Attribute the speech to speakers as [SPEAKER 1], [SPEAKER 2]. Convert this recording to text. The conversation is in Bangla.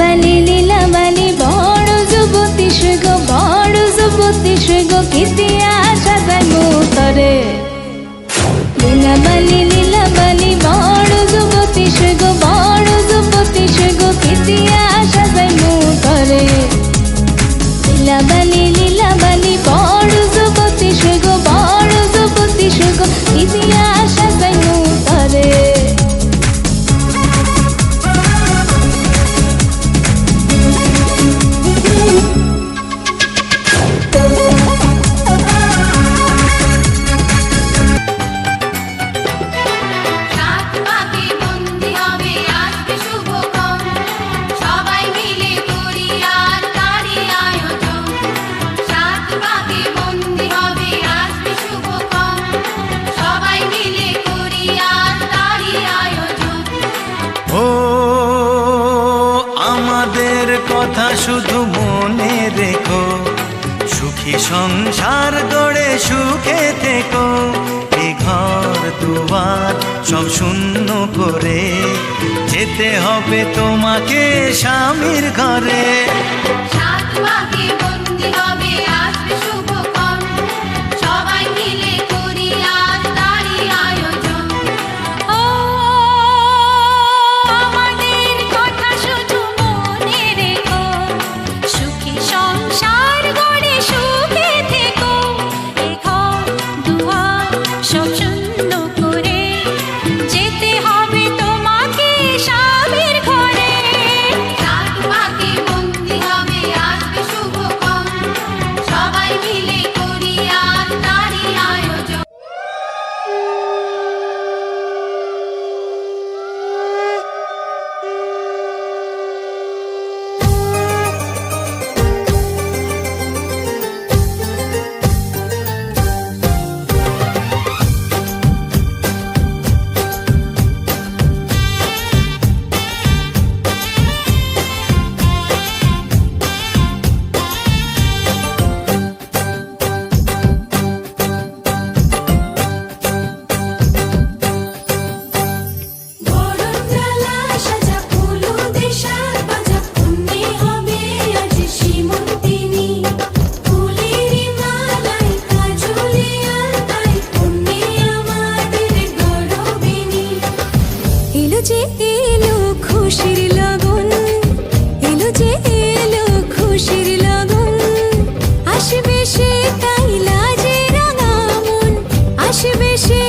[SPEAKER 1] লীলাবালি বড় যুবতী গো বড় যুবতী গো কি দিয়া সাজাই মুতরে লীলাবালি বড় যুবতী গো বড় যুবতী গো কি দিয়া সাজাই মুতরে লীলাবালি বড় যুবতী গো বড় যুবতী গো কি দিয়া সাজাই মুতরে
[SPEAKER 2] কথা শুধু মনে রেখো সুখী সংসার গড়ে সুখে থেকো এ ঘর দুয়ার সব শূন্য করে যেতে হবে তোমাকে স্বামীর ঘরে
[SPEAKER 1] খুশির লগন এলো যে এলো খুশির লগন আসবে সে কাইলা যে রাঙা মন আসবে সে